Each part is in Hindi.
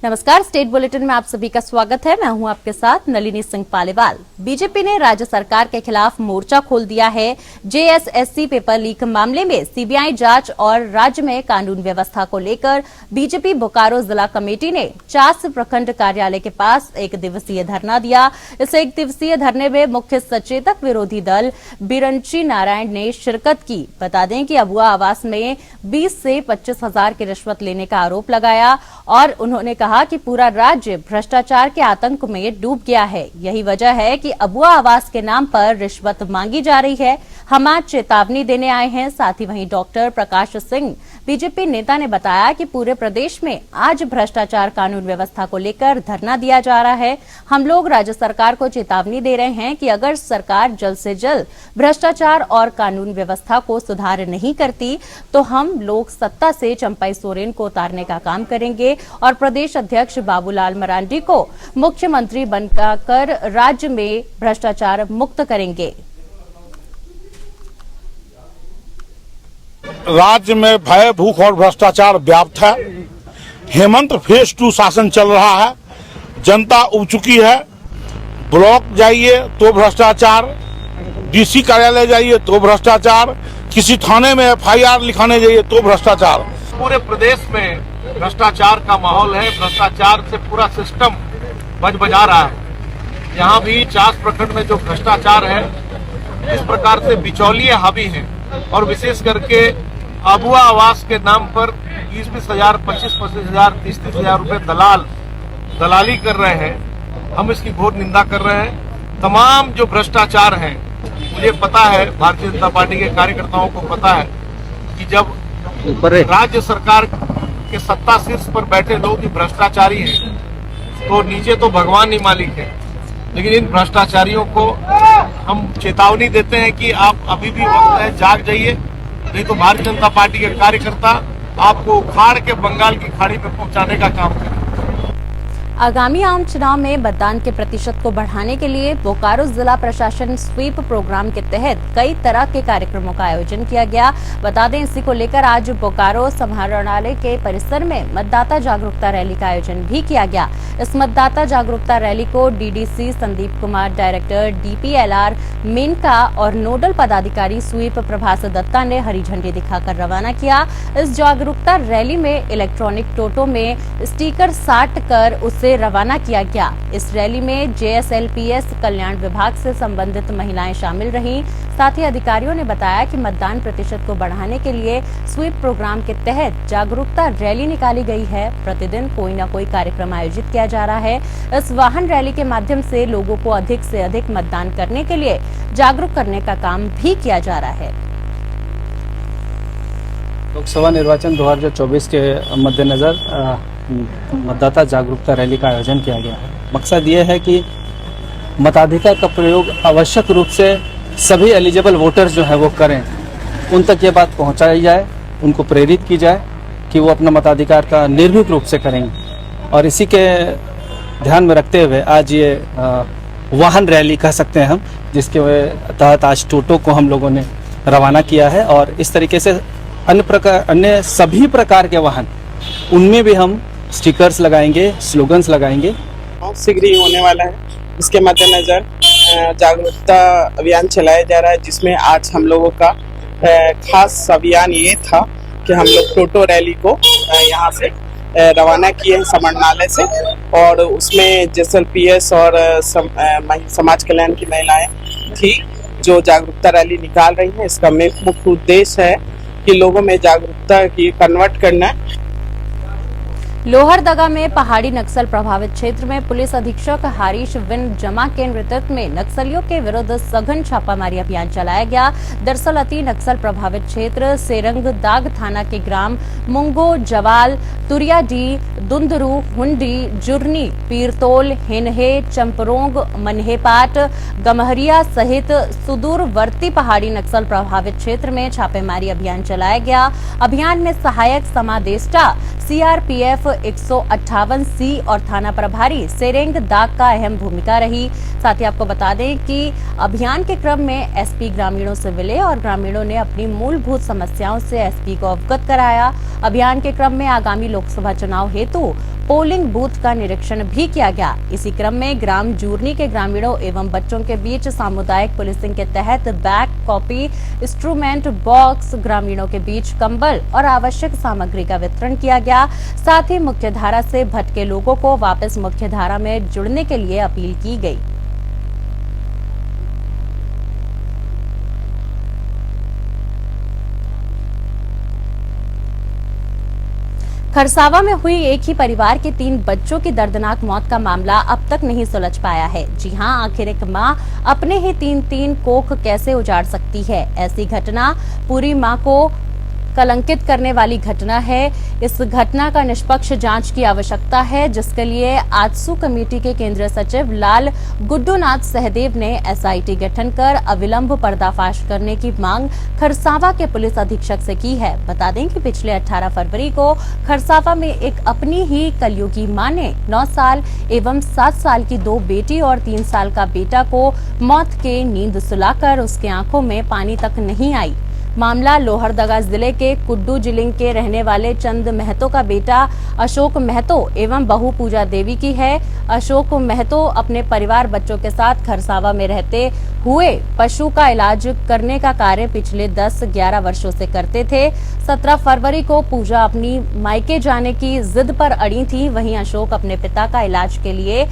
नमस्कार, स्टेट बुलेटिन में आप सभी का स्वागत है। मैं हूं आपके साथ नलिनी सिंह पालीवाल। बीजेपी ने राज्य सरकार के खिलाफ मोर्चा खोल दिया है। जेएसएससी पेपर लीक मामले में सीबीआई जांच और राज्य में कानून व्यवस्था को लेकर बीजेपी बोकारो जिला कमेटी ने चास प्रखंड कार्यालय के पास एक दिवसीय धरना दिया। इस एक दिवसीय धरने में मुख्य सचेतक विरोधी दल बिरंची नारायण ने शिरकत की। बता दें कि अबुआ आवास में 20 से 25 हजार की रिश्वत लेने का आरोप लगाया और उन्होंने कहा कि पूरा राज्य भ्रष्टाचार के आतंक में डूब गया है। यही वजह है कि अबुआ आवास के नाम पर रिश्वत मांगी जा रही है। हम आज चेतावनी देने आए हैं। साथ ही वहीं डॉक्टर प्रकाश सिंह बीजेपी नेता ने बताया कि पूरे प्रदेश में आज भ्रष्टाचार कानून व्यवस्था को लेकर धरना दिया जा रहा है। हम लोग राज्य सरकार को चेतावनी दे रहे हैं कि अगर सरकार जल्द से जल्द भ्रष्टाचार और कानून व्यवस्था को सुधार नहीं करती तो हम लोग सत्ता से चंपई सोरेन को उतारने का काम करेंगे और प्रदेश अध्यक्ष बाबूलाल मरांडी को मुख्यमंत्री बनकर राज्य में भ्रष्टाचार मुक्त करेंगे। राज्य में भय, भूख और भ्रष्टाचार व्याप्त है। हेमंत फेज 2 शासन चल रहा है। जनता उब चुकी है। ब्लॉक जाइए तो भ्रष्टाचार, डीसी कार्यालय जाइए तो भ्रष्टाचार, किसी थाने में एफआईआर लिखाने जाइए तो भ्रष्टाचार। पूरे प्रदेश में भ्रष्टाचार का माहौल है। भ्रष्टाचार से पूरा सिस्टम बजा रहा है। यहाँ भी चास प्रखंड में जो भ्रष्टाचार है, इस प्रकार से बिचौलिए हावी हैं और विशेष करके अबुआ आवास के नाम पर 20-20 हजार, 25-25 हजार, 30-30 हजार रुपए दलाली कर रहे हैं। हम इसकी घोर निंदा कर रहे हैं। तमाम जो भ्रष्टाचार हैं, मुझे पता है, भारतीय जनता पार्टी के कार्यकर्ताओं को पता है कि जब राज्य सरकार के सत्ता शीर्ष पर बैठे लोग ही भ्रष्टाचारी हैं तो नीचे तो भगवान ही मालिक है। लेकिन इन भ्रष्टाचारियों को हम चेतावनी देते हैं कि आप अभी भी वक्त है, जाग जाइए, नहीं तो भारतीय जनता पार्टी के कार्यकर्ता आपको उखाड़ के बंगाल की खाड़ी में पहुंचाने का काम करें। आगामी आम चुनाव में मतदान के प्रतिशत को बढ़ाने के लिए बोकारो जिला प्रशासन स्वीप प्रोग्राम के तहत कई तरह के कार्यक्रमों का आयोजन किया गया। बता दें, इसी को लेकर आज बोकारो समाहरणालय के परिसर में मतदाता जागरूकता रैली का आयोजन भी किया गया। इस मतदाता जागरूकता रैली को डीडीसी संदीप कुमार, डायरेक्टर डीपीएलआर मेनका और नोडल पदाधिकारी स्वीप प्रभास दत्ता ने हरी झंडी दिखाकर रवाना किया। इस जागरूकता रैली में इलेक्ट्रॉनिक टोटो में स्टीकर साट कर उसे रवाना किया गया। इस रैली में जेएसएलपीएस कल्याण विभाग से संबंधित महिलाएं शामिल रहीं। साथ ही अधिकारियों ने बताया कि मतदान प्रतिशत को बढ़ाने के लिए स्वीप प्रोग्राम के तहत जागरूकता रैली निकाली गई है। प्रतिदिन कोई न कोई कार्यक्रम आयोजित किया जा रहा है। इस वाहन रैली के माध्यम से लोगों को अधिक से अधिक मतदान करने के लिए जागरूक करने का काम भी किया जा रहा है। लोकसभा निर्वाचन 2024 के मद्देनजर मतदाता जागरूकता रैली का आयोजन किया गया है। मकसद ये है कि मताधिकार का प्रयोग आवश्यक रूप से सभी एलिजिबल वोटर्स जो है वो करें, उन तक ये बात पहुंचाई जाए, उनको प्रेरित की जाए कि वो अपना मताधिकार का निर्भीक रूप से करेंगे। और इसी के ध्यान में रखते हुए आज ये वाहन रैली कह सकते हैं हम, जिसके तहत आज टोटो को हम लोगों ने रवाना किया है और इस तरीके से अन्य सभी प्रकार के वाहन, उनमें भी हम स्टिकर्स लगाएंगे, स्लोगन्स लगाएंगे। शीघ्र ही होने वाला है। इसके मद्देनजर जागरूकता अभियान चलाया जा रहा है, जिसमें आज हम लोगों का खास अभियान ये था कि हम लोग टोटो रैली को यहाँ से रवाना किए हैं समाहरणालय से, और उसमें जेएसएलपीएस और समाज कल्याण की महिलाएं थी जो जागरूकता रैली निकाल रही हैं। इसका मुख्य उद्देश्य है कि लोगों में जागरूकता की कन्वर्ट करना है। लोहरदगा में पहाड़ी नक्सल प्रभावित क्षेत्र में पुलिस अधीक्षक हारिश विन जमा के नेतृत्व में नक्सलियों के विरुद्ध सघन छापामारी अभियान चलाया गया। दरअसल अति नक्सल प्रभावित क्षेत्र सेरंग दाग थाना के ग्राम मुंगो, जवाल, तुरियाडी, दुंदरू, हुंडी, जुर्नी, पीरतोल, हेनहे, चंपरोंग, मनहेपाट, गमहरिया सहित सुदूरवर्ती पहाड़ी नक्सल प्रभावित क्षेत्र में छापेमारी अभियान चलाया गया। अभियान में सहायक समादेष्टा सीआरपीएफ 158C और थाना प्रभारी सेरेंग दाग का अहम भूमिका रही। साथ ही आपको बता दें कि अभियान के क्रम में एसपी ग्रामीणों से मिले और ग्रामीणों ने अपनी मूलभूत समस्याओं से एसपी को अवगत कराया। अभियान के क्रम में आगामी लोकसभा चुनाव हेतु पोलिंग बूथ का निरीक्षण भी किया गया। इसी क्रम में ग्राम जूरनी के ग्रामीणों एवं बच्चों के बीच सामुदायिक पुलिसिंग के तहत बैग, कॉपी, इंस्ट्रूमेंट बॉक्स, ग्रामीणों के बीच कंबल और आवश्यक सामग्री का वितरण किया गया। साथ ही मुख्यधारा से भटके लोगों को वापस मुख्यधारा में जुड़ने के लिए अपील की गई। खरसावा में हुई एक ही परिवार के 3 बच्चों की दर्दनाक मौत का मामला अब तक नहीं सुलझ पाया है। जी हां, आखिर एक मां अपने ही 3 कोख कैसे उजाड़ सकती है? ऐसी घटना पूरी मां को कलंकित करने वाली घटना है। इस घटना का निष्पक्ष जांच की आवश्यकता है, जिसके लिए आजसू कमेटी के केंद्रीय सचिव लाल गुड्डूनाथ सहदेव ने एसआईटी गठन कर अविलंब पर्दाफाश करने की मांग खरसावा के पुलिस अधीक्षक से की है। बता दें कि पिछले 18 फरवरी को खरसावा में एक अपनी ही कलयुगी मां ने 9 साल एवं 7 साल की 2 बेटी और 3 साल का बेटा को मौत के नींद सुलाकर उसके आंखों में पानी तक नहीं आई। मामला लोहरदगा जिले के कुड्डू जिलिंग के रहने वाले चंद महतो का बेटा अशोक महतो एवं बहू पूजा देवी की है। अशोक महतो अपने परिवार बच्चों के साथ खरसावा में रहते हुए पशु का इलाज करने का कार्य पिछले 10-11 वर्षों से करते थे। 17 फरवरी को पूजा अपनी मायके जाने की जिद पर अड़ी थी। वहीं अशोक अपने पिता का इलाज के लिए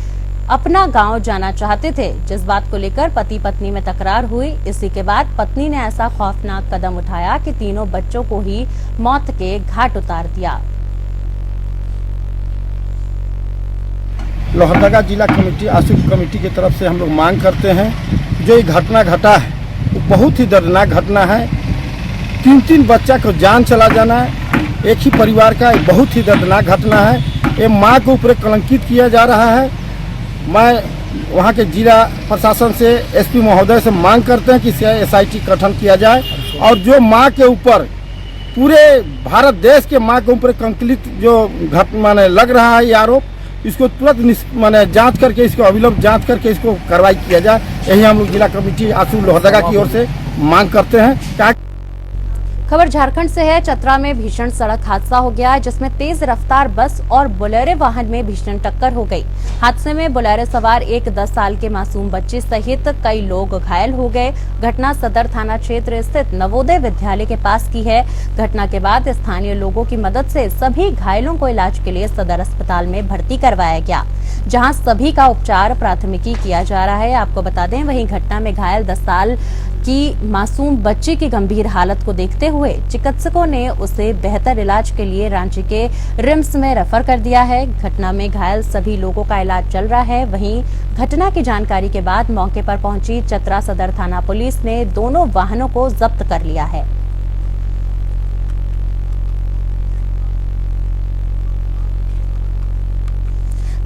अपना गांव जाना चाहते थे, जिस बात को लेकर पति पत्नी में तकरार हुई। इसी के बाद पत्नी ने ऐसा खौफनाक कदम उठाया कि तीनों बच्चों को ही मौत के घाट उतार दिया। लोहरदगा जिला कमेटी, आजसू कमेटी की तरफ से हम लोग मांग करते हैं, जो ये घटना घटा है वो बहुत ही दर्दनाक घटना है। 3 बच्चा को जान चला जाना एक ही परिवार का एक बहुत ही दर्दनाक घटना है। ये माँ के ऊपर कलंकित किया जा रहा है। मैं वहाँ के जिला प्रशासन से, एसपी महोदय से मांग करते हैं कि एसआईटी गठन किया जाए और जो माँ के ऊपर, पूरे भारत देश के माँ के ऊपर कलंकित जो माने लग रहा है ये आरोप, इसको तुरंत माने जांच करके, इसको अविलंब जांच करके इसको कार्रवाई किया जाए। यही हम लोग जिला कमेटी आजसू लोहरदगा की ओर से मांग करते हैं। खबर झारखंड से है। चतरा में भीषण सड़क हादसा हो गया, जिसमें तेज रफ्तार बस और बोलेरो वाहन में भीषण टक्कर हो गई। हादसे में बोलेरो सवार एक 10 साल के मासूम बच्चे सहित कई लोग घायल हो गए। घटना सदर थाना क्षेत्र स्थित नवोदय विद्यालय के पास की है। घटना के बाद स्थानीय लोगों की मदद से सभी घायलों को इलाज के लिए सदर अस्पताल में भर्ती करवाया गया, जहां सभी का उपचार प्राथमिकी किया जा रहा है। आपको बता दें, वहीं घटना में घायल 10 साल की मासूम बच्ची की गंभीर हालत को देखते हुए चिकित्सकों ने उसे बेहतर इलाज के लिए रांची के रिम्स में रेफर कर दिया है। घटना में घायल सभी लोगों का इलाज चल रहा है। वहीं घटना की जानकारी के बाद मौके पर पहुंची चतरा सदर थाना पुलिस ने दोनों वाहनों को जब्त कर लिया है।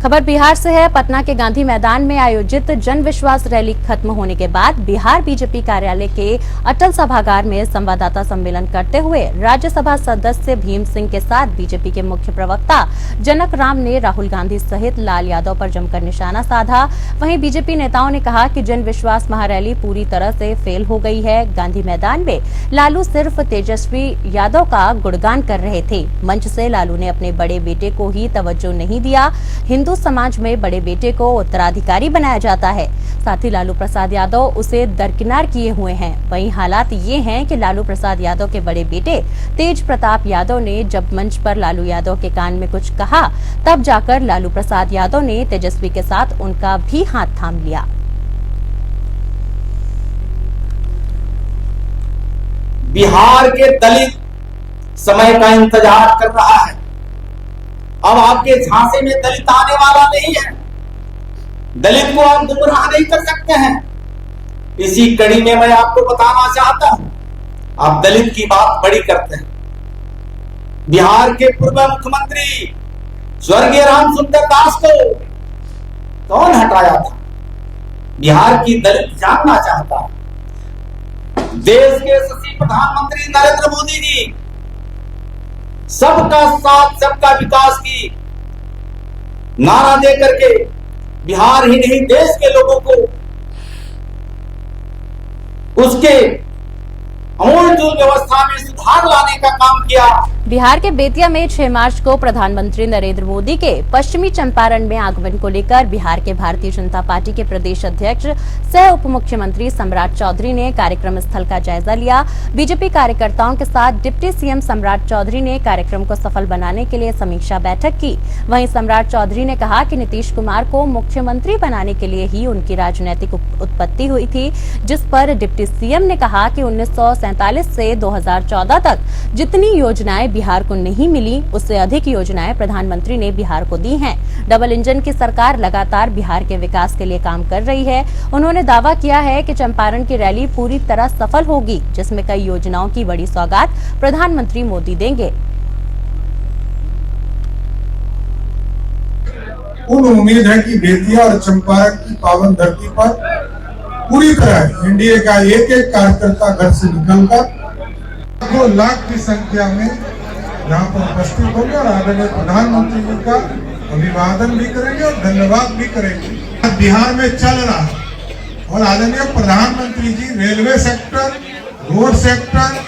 खबर बिहार से है। पटना के गांधी मैदान में आयोजित जन विश्वास रैली खत्म होने के बाद बिहार बीजेपी कार्यालय के अटल सभागार में संवाददाता सम्मेलन करते हुए राज्यसभा सदस्य भीम सिंह के साथ बीजेपी के मुख्य प्रवक्ता जनक राम ने राहुल गांधी सहित लाल यादव पर जमकर निशाना साधा। वहीं बीजेपी नेताओं ने कहा कि जन विश्वास महारैली पूरी तरह से फेल हो गई है। गांधी मैदान में लालू सिर्फ तेजस्वी यादव का गुणगान कर रहे थे। मंच से लालू ने अपने बड़े बेटे को ही तवज्जो नहीं दिया। हिंदू समाज में बड़े बेटे को उत्तराधिकारी बनाया जाता है। साथ ही लालू प्रसाद यादव उसे दरकिनार किए हुए हैं। वहीं हालात ये हैं कि लालू प्रसाद यादव के बड़े बेटे तेज प्रताप यादव ने जब मंच पर लालू यादव के कान में कुछ कहा, तब जाकर लालू प्रसाद यादव ने तेजस्वी के साथ उनका भी हाथ थाम लिया। बिहार के दलित समय का इंतजार कर रहा है। अब आपके झांसे में दलित आने वाला नहीं है। दलित को आप गुमराह नहीं कर सकते हैं। इसी कड़ी में मैं आपको बताना चाहता हूं, आप दलित की बात बड़ी करते हैं। बिहार के पूर्व मुख्यमंत्री स्वर्गीय राम सुंदर दास को कौन हटाया था? बिहार की दलित जानना चाहता है। देश के यशस्वी प्रधानमंत्री नरेंद्र मोदी जी सबका साथ सबका विकास की नारा दे करके बिहार ही नहीं देश के लोगों को उसके अमूलचूल व्यवस्था में सुधार लाने का काम किया। बिहार के बेतिया में 6 मार्च को प्रधानमंत्री नरेंद्र मोदी के पश्चिमी चंपारण में आगमन को लेकर बिहार के भारतीय जनता पार्टी के प्रदेश अध्यक्ष सह उप मुख्यमंत्री सम्राट चौधरी ने कार्यक्रम स्थल का जायजा लिया। बीजेपी कार्यकर्ताओं के साथ डिप्टी सीएम सम्राट चौधरी ने कार्यक्रम को सफल बनाने के लिए समीक्षा बैठक की। वहीं सम्राट चौधरी ने कहा कि नीतीश कुमार को मुख्यमंत्री बनाने के लिए ही उनकी राजनीतिक उत्पत्ति हुई थी, जिस पर डिप्टी सीएम ने कहा कि 1947 से 2014 तक जितनी योजनाएं बिहार को नहीं मिली, उससे अधिक योजनाएं प्रधानमंत्री ने बिहार को दी हैं। डबल इंजन की सरकार लगातार बिहार के विकास के लिए काम कर रही है। उन्होंने दावा किया है कि चंपारण की रैली पूरी तरह सफल होगी, जिसमें कई योजनाओं की बड़ी सौगात प्रधानमंत्री मोदी देंगे। पूर्ण उम्मीद है कि बेतिया और चंपारण की पावन धरती पर पूरी तरह एनडीए का एक एक कार्यकर्ता घर से निकलकर लाख की संख्या में यहाँ पर उपस्थित होंगे और आदरणीय प्रधानमंत्री जी का अभिवादन भी करेंगे और धन्यवाद भी करेंगे। बिहार में चल रहा है और आदरणीय प्रधानमंत्री जी रेलवे सेक्टर, रोड सेक्टर,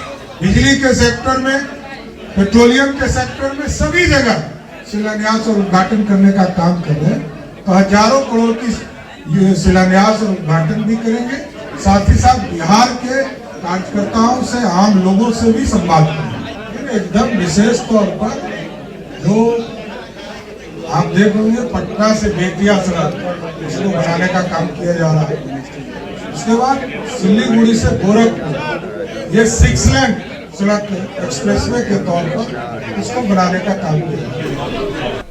बिजली के सेक्टर में, पेट्रोलियम के सेक्टर में सभी जगह शिलान्यास और उद्घाटन करने का काम कर रहे हैं। तो हजारों करोड़ की शिलान्यास और उद्घाटन भी करेंगे। साथ ही साथ बिहार के कार्यकर्ताओं से, आम लोगों से भी संवाद करेंगे। एकदम विशेष तौर पर जो आप देख रहे हैं पटना से बेतिया सड़क, इसको बनाने का काम किया जा रहा है। उसके बाद सिल्लीगुड़ी से गोरखपुर, ये 6 लेन सड़क एक्सप्रेसवे के तौर पर इसको बनाने का काम किया जा रहा है।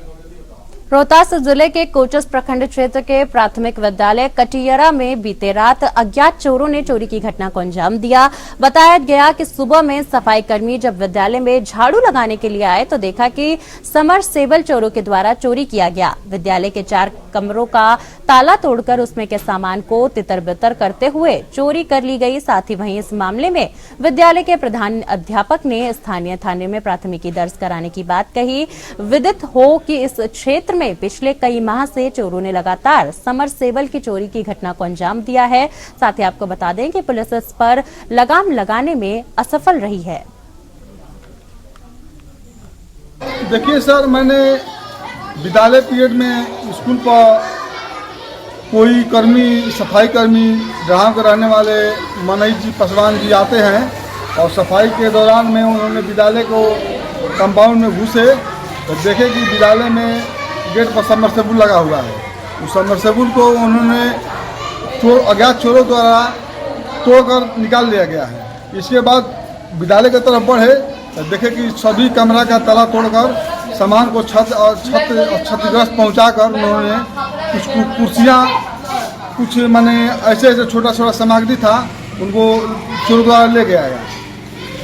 रोहतास जिले के कोचस प्रखंड क्षेत्र के प्राथमिक विद्यालय कटियरा में बीते रात अज्ञात चोरों ने चोरी की घटना को अंजाम दिया। बताया गया कि सुबह में सफाई कर्मी जब विद्यालय में झाड़ू लगाने के लिए आए तो देखा कि समरसेबल चोरों के द्वारा चोरी किया गया। विद्यालय के 4 कमरों का ताला तोड़कर उसमें के सामान को तितर बितर करते हुए चोरी कर ली गई। साथ ही वहीं इस मामले में विद्यालय के प्रधान अध्यापक ने स्थानीय थाने में प्राथमिकी दर्ज कराने की बात कही। विदित हो कि इस क्षेत्र में पिछले कई माह से चोरों ने लगातार समरसेबल की चोरी की घटना को अंजाम दिया है। साथ ही आपको बता दें कि पुलिस इस पर लगाम लगाने में असफल रही है। देखिए सर, मैंने विद्यालय पीरियड में स्कूल पर कोई कर्मी, सफाई कर्मी, जहाँ के रहने वाले मनई जी, पासवान जी आते हैं और सफाई के दौरान में उन्होंने विद्यालय को कंपाउंड में घुसे तो देखे कि विद्यालय में गेट पर सबमर्सिबल लगा हुआ है। उस सबमर्सिबल को उन्होंने अज्ञात चोरों द्वारा तोड़कर निकाल लिया गया है। इसके बाद विद्यालय की तरफ बढ़े तो देखे कि सभी कमरा का ताला तोड़कर सामान को क्षतिग्रस्त पहुंचाकर उन्होंने कुछ कुर्सियाँ, कुछ माने ऐसे छोटा छोटा सामग्री था उनको चोरों द्वारा ले गया है।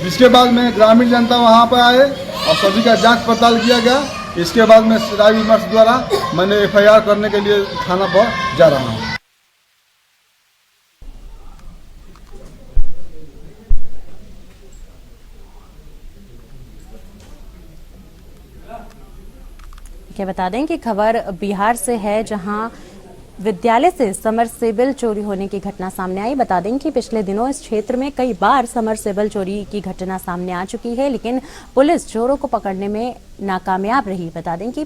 जिसके बाद में ग्रामीण जनता वहाँ पर आए और सभी का जांच पड़ताल किया गया। इसके बाद में राय विमर्श द्वारा मैंने एफआईआर करने के लिए थाना पर जा रहा हूँ। बता दें कि खबर बिहार से है, जहां विद्यालय से समरसेबल चोरी होने की घटना सामने आई। बता दें कि पिछले दिनों इस क्षेत्र में कई बार समरसेबल चोरी की घटना सामने आ चुकी है, लेकिन पुलिस चोरों को पकड़ने में नाकामयाब रही। बता दें कि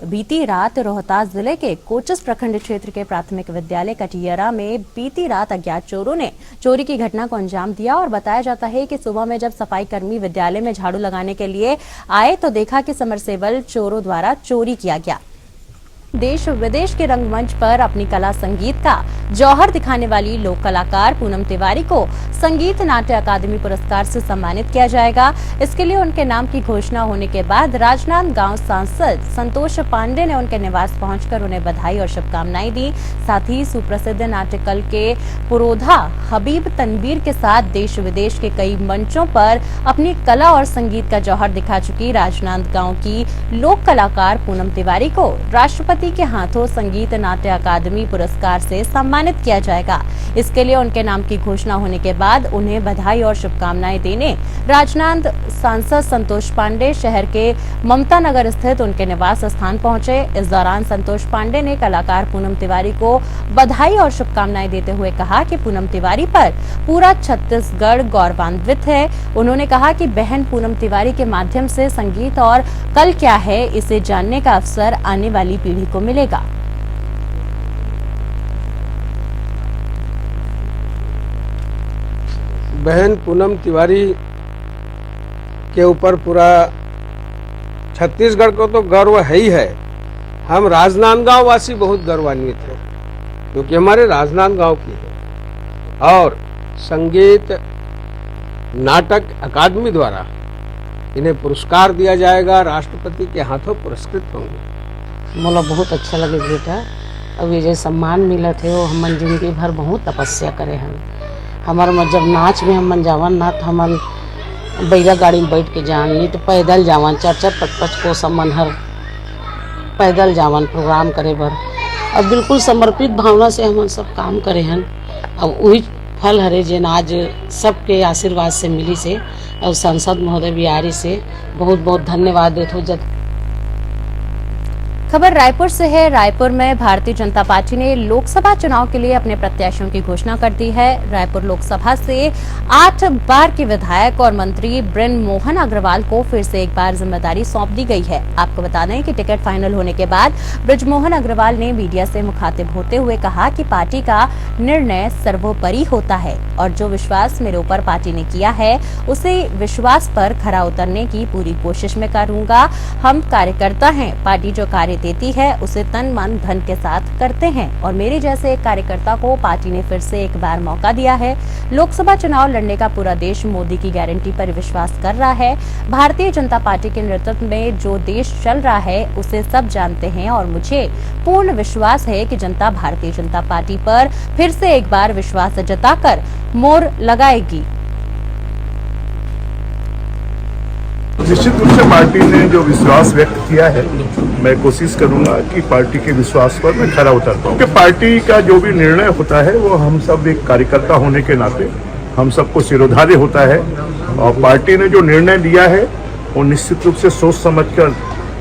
बीती रात रोहतास जिले के कोचस प्रखंड क्षेत्र के प्राथमिक विद्यालय कटियरा में बीती रात अज्ञात चोरों ने चोरी की घटना को अंजाम दिया और बताया जाता है कि सुबह में जब सफाई कर्मी विद्यालय में झाड़ू लगाने के लिए आए तो देखा कि समरसेबल चोरों द्वारा चोरी किया गया। देश विदेश के रंगमंच पर अपनी कला संगीत का जौहर दिखाने वाली लोक कलाकार पूनम तिवारी को संगीत नाट्य अकादमी पुरस्कार से सम्मानित किया जाएगा। इसके लिए उनके नाम की घोषणा होने के बाद राजनांदगांव सांसद संतोष पांडे ने उनके निवास पहुंचकर उन्हें बधाई और शुभकामनाएं दी। साथ ही सुप्रसिद्ध नाट्यकल के पुरोधा हबीब तनवीर के साथ देश विदेश के कई मंचों पर अपनी कला और संगीत का जौहर दिखा चुकी राजनांदगांव की लोक कलाकार पूनम तिवारी को राष्ट्रपति के हाथों संगीत नाट्य अकादमी पुरस्कार से सम्मानित सम्मानित किया जाएगा। इसके लिए उनके नाम की घोषणा होने के बाद उन्हें बधाई और शुभकामनाएं देने राजनांद सांसद संतोष पांडे शहर के ममता नगर स्थित उनके निवास स्थान पहुंचे। इस दौरान संतोष पांडे ने कलाकार पूनम तिवारी को बधाई और शुभकामनाएं देते हुए कहा कि पूनम तिवारी पर पूरा छत्तीसगढ़ गौरवान्वित है। उन्होंने कहा कि बहन पूनम तिवारी के माध्यम से संगीत और कल क्या है इसे जानने का अवसर आने वाली पीढ़ी को मिलेगा। बहन पूनम तिवारी के ऊपर पूरा छत्तीसगढ़ को तो गर्व है ही है। हम राजनांदगांव वासी बहुत गौरवान्वित हैं क्योंकि हमारे राजनांदगांव की है और संगीत नाटक अकादमी द्वारा इन्हें पुरस्कार दिया जाएगा, राष्ट्रपति के हाथों पुरस्कृत होंगे। मोला बहुत अच्छा लगे बेटा, अब ये जो सम्मान मिला थे वो हम जिंदगी भर बहुत तपस्या करे हैं। हमारे में जब नाच में हम जावन ना तो हम बैला गाड़ी में बैठ के जान, नहीं तो पैदल जावन 4-4-5-5 कोस मन हर पैदल जावन प्रोग्राम करे बर। अब बिल्कुल समर्पित भावना से हम सब काम करे हैं। अब वही फल हरे जेन आज सबके आशीर्वाद से मिली से और सांसद महोदय बिहारी से बहुत बहुत धन्यवाद देते हो। खबर रायपुर से है। रायपुर में भारतीय जनता पार्टी ने लोकसभा चुनाव के लिए अपने प्रत्याशियों की घोषणा कर दी है। रायपुर लोकसभा से 8 बार के विधायक और मंत्री बृजमोहन अग्रवाल को फिर से एक बार जिम्मेदारी सौंप दी गई है। आपको बता दें कि टिकट फाइनल होने के बाद बृजमोहन अग्रवाल ने मीडिया से मुखातिब होते हुए कहा कि पार्टी का निर्णय सर्वोपरि होता है और जो विश्वास मेरे ऊपर पार्टी ने किया है उसे विश्वास पर खरा उतरने की पूरी कोशिश में करूंगा। हम कार्यकर्ता हैं, पार्टी जो कार्य देती है उसे तन मन धन के साथ करते हैं और मेरे जैसे एक कार्यकर्ता को पार्टी ने फिर से एक बार मौका दिया है। लोकसभा चुनाव लड़ने का पूरा देश मोदी की गारंटी पर विश्वास कर रहा है। भारतीय जनता पार्टी के नेतृत्व में जो देश चल रहा है उसे सब जानते हैं और मुझे पूर्ण विश्वास है कि जनता भारतीय जनता पार्टी पर फिर से एक बार विश्वास जताकर मोहर लगाएगी। निश्चित रूप से पार्टी ने जो विश्वास व्यक्त किया है, मैं कोशिश करूंगा कि पार्टी के विश्वास पर मैं खरा उतर पाऊं। कि पार्टी का जो भी निर्णय होता है वो हम सब एक कार्यकर्ता होने के नाते हम सबको सिरोधार्य होता है और पार्टी ने जो निर्णय लिया है वो निश्चित रूप से सोच समझकर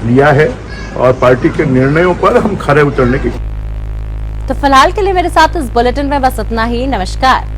लिया है और पार्टी के निर्णयों पर हम खरे उतरने की। तो फिलहाल के लिए मेरे साथ इस बुलेटिन में बस इतना ही। नमस्कार।